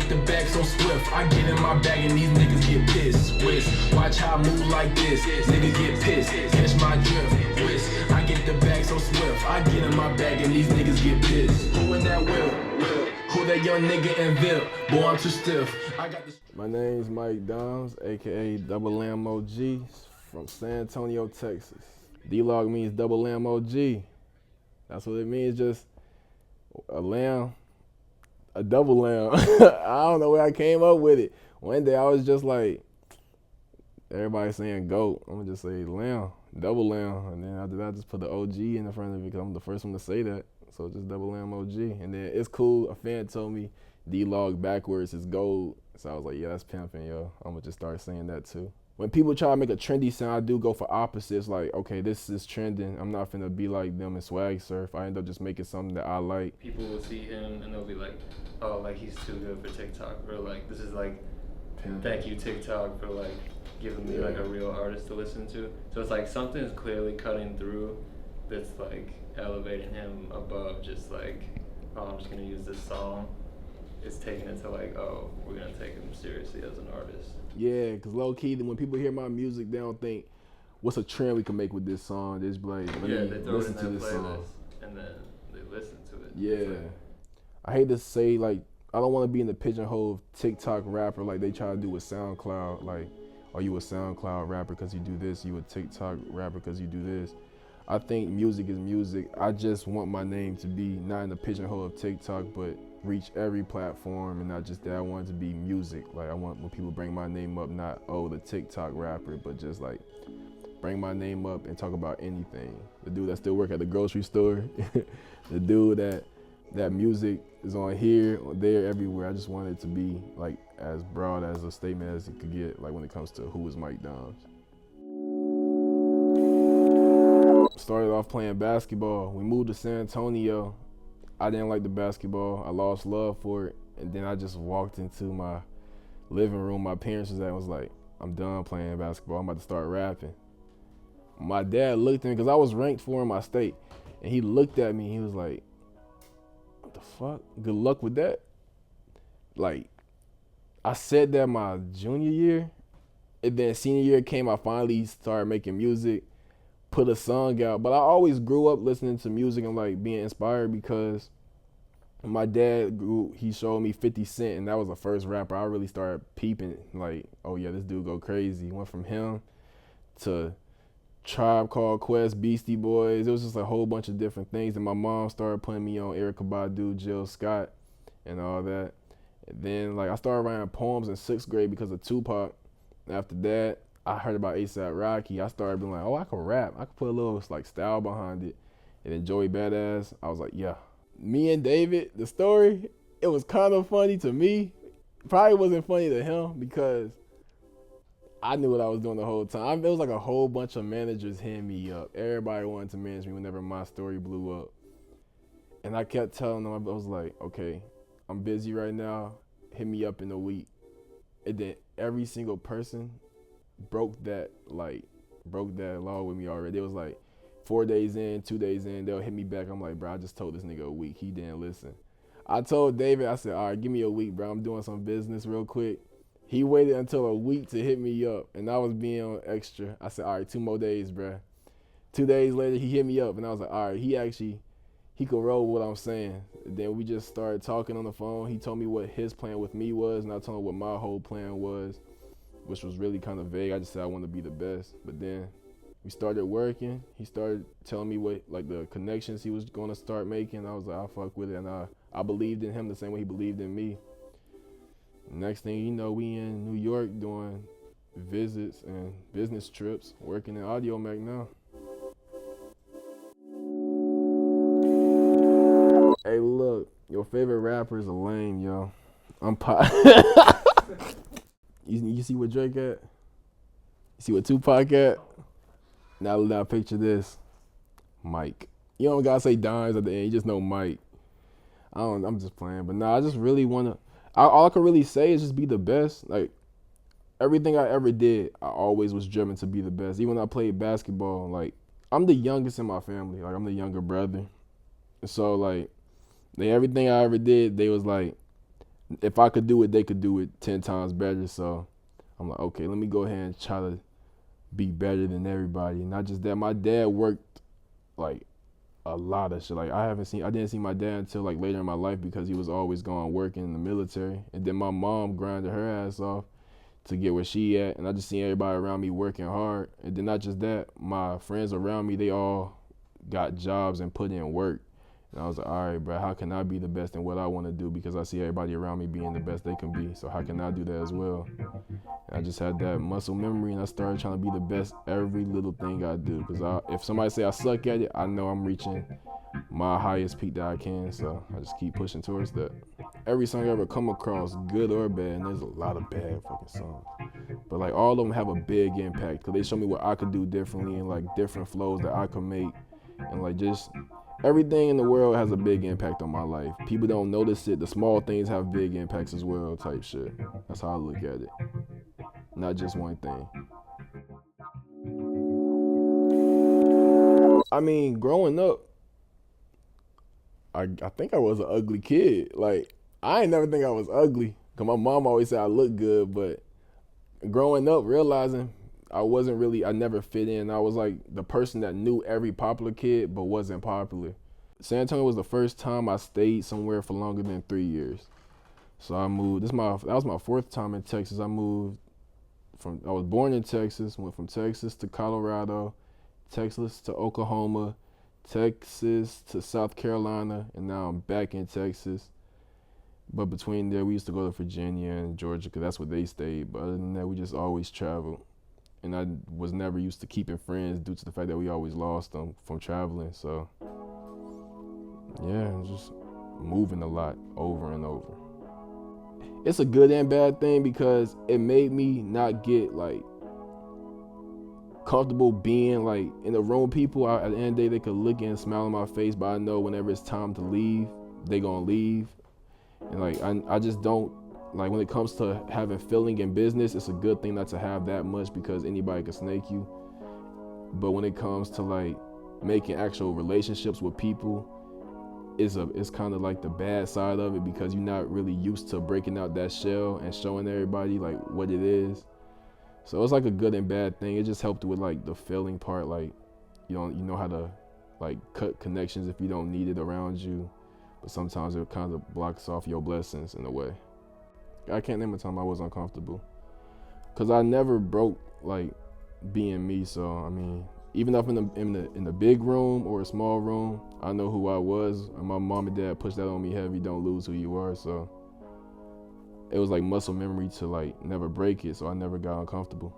get the bag so swift. I get in my bag and these niggas get pissed. Whisk, watch how I move like this. Niggas get pissed, catch my drift. Whisk, I get the bag so swift. I get in my bag and these niggas get pissed. Who in that will? Who that young nigga in Ville? Boy, I'm too stiff. I got this. My name's Mike Downs, aka Double Lamb OG, from San Antonio, Texas. D-Log means Double Lamb OG. That's what it means, just a lamb, a double lamb. I don't know where I came up with it. One day I was just like, everybody saying goat, I'm gonna just say lamb, double lamb. And then after that, I just put the OG in the front of it because I'm the first one to say that. So just double lamb OG. And then it's cool, a fan told me D-Log backwards is gold. So I was like, yeah, that's pimping, yo. I'm gonna just start saying that too. When people try to make a trendy sound, I do go for opposites. Like, okay, this is trending. I'm not finna be like them and swag surf. I end up just making something that I like. People will see him and they'll be like, oh, like he's too good for TikTok. Or like, this is like, thank you TikTok for like giving me like a real artist to listen to. So it's like something is clearly cutting through that's like elevating him above just like, oh, I'm just gonna use this song. It's taking it to like, oh, we're gonna take him seriously as an artist. Yeah, because low key, when people hear my music, they don't think, what's a trend we can make with this song? They just be like, they throw it in that playlist and then they listen to it. Yeah. I hate to say, like, I don't want to be in the pigeonhole of TikTok rapper like they try to do with SoundCloud. Like, are you a SoundCloud rapper because you do this? You a TikTok rapper because you do this? I think music is music. I just want my name to be not in the pigeonhole of TikTok, but reach every platform, and not just that. I want it to be music. Like, I want when people bring my name up, not, oh, the TikTok rapper, but just like bring my name up and talk about anything. The dude that still work at the grocery store, the dude that music is on here or there, everywhere. I just want it to be like as broad as a statement as it could get, like when it comes to who is Mike Downs. Started off playing basketball. We moved to San Antonio. I didn't like the basketball. I lost love for it. And then I just walked into my living room my parents was at and was like, I'm done playing basketball. I'm about to start rapping. My dad looked at me because I was ranked 4 in my state. And he looked at me and he was like, what the fuck? Good luck with that. Like, I said that my junior year. And then senior year came, I finally started making music. Put a song out, but I always grew up listening to music and like being inspired because my dad he showed me 50 Cent, and that was the first rapper I really started peeping, like, oh yeah, this dude go crazy. Went from him to Tribe Called Quest, Beastie Boys. It was just a whole bunch of different things, and my mom started putting me on Erykah Badu, Jill Scott, and all that. And then like I started writing poems in 6th grade because of Tupac. After that, I heard about A$AP Rocky. I started being like, oh, I can rap. I can put a little like style behind it. And then Joey Badass, I was like, yeah. Me and David, the story, it was kind of funny to me. Probably wasn't funny to him because I knew what I was doing the whole time. It was like a whole bunch of managers hitting me up. Everybody wanted to manage me whenever my story blew up. And I kept telling them, I was like, okay, I'm busy right now. Hit me up in a week. And then every single person broke that law with me already. It was like 4 days in, 2 days in, they'll hit me back. I'm like, bro, I just told this nigga a week. He didn't listen. I told David, I said, all right, give me a week, bro. I'm doing some business real quick. He waited until a week to hit me up, and I was being on extra. I said, all right, 2 more days, bro. 2 days later, he hit me up, and I was like, all right, he could roll with what I'm saying. And then we just started talking on the phone. He told me what his plan with me was, and I told him what my whole plan was, which was really kind of vague. I just said I want to be the best. But then we started working. He started telling me what, like, the connections he was going to start making. I was like, I'll fuck with it. And I believed in him the same way he believed in me. Next thing you know, we in New York doing visits and business trips, working in Audio Mac now. Hey, look, your favorite rapper is a lame, yo. I'm You see what Drake at? You see what Tupac at? Now picture this. Mike. You don't gotta say Dimes at the end, you just know Mike. I'm just playing. But nah, I just really wanna, all I can really say is just be the best. Like, everything I ever did, I always was driven to be the best. Even when I played basketball, like, I'm the youngest in my family. Like, I'm the younger brother. And so, like, everything I ever did, they was like, if I could do it, they could do it 10 times better. So I'm like, okay, let me go ahead and try to be better than everybody. Not just that, my dad worked like a lot of shit. Like I didn't see my dad until like later in my life because he was always going working in the military. And then my mom grinded her ass off to get where she at. And I just seen everybody around me working hard. And then not just that, my friends around me, they all got jobs and put in work. And I was like, all right, bro, how can I be the best in what I want to do? Because I see everybody around me being the best they can be. So how can I do that as well? And I just had that muscle memory, and I started trying to be the best every little thing I do. Because if somebody say I suck at it, I know I'm reaching my highest peak that I can. So I just keep pushing towards that. Every song I ever come across, good or bad, and there's a lot of bad fucking songs, but like all of them have a big impact because they show me what I could do differently and like different flows that I could make, and like just everything in the world has a big impact on my life. People don't notice it. The small things have big impacts as well, type shit. That's how I look at it. Not just one thing. I mean, growing up, I think I was an ugly kid. Like, I ain't never think I was ugly. Cause my mom always said I look good, but growing up, realizing I never fit in. I was like the person that knew every popular kid, but wasn't popular. San Antonio was the first time I stayed somewhere for longer than 3 years. So I moved, that was my 4th time in Texas. I was born in Texas, went from Texas to Colorado, Texas to Oklahoma, Texas to South Carolina, and now I'm back in Texas. But between there, we used to go to Virginia and Georgia because that's where they stayed. But other than that, we just always traveled. And I was never used to keeping friends due to the fact that we always lost them from traveling. So, yeah, just moving a lot over and over. It's a good and bad thing because it made me not get like comfortable being like in a room with people. At the end of the day, they could look and smile on my face, but I know whenever it's time to leave, they gonna leave. And like I just don't like when it comes to having feeling in business, it's a good thing not to have that much because anybody can snake you. But when it comes to like making actual relationships with people, it's kind of like the bad side of it because you're not really used to breaking out that shell and showing everybody like what it is. So it's like a good and bad thing. It just helped with like the feeling part, like you know how to like cut connections if you don't need it around you. But sometimes it kind of blocks off your blessings in a way. I can't name a time I was uncomfortable because I never broke like being me. So I mean, even if in the big room or a small room, I know who I was, and my mom and dad pushed that on me heavy. Don't lose who you are. So it was like muscle memory to like never break it. So I never got uncomfortable.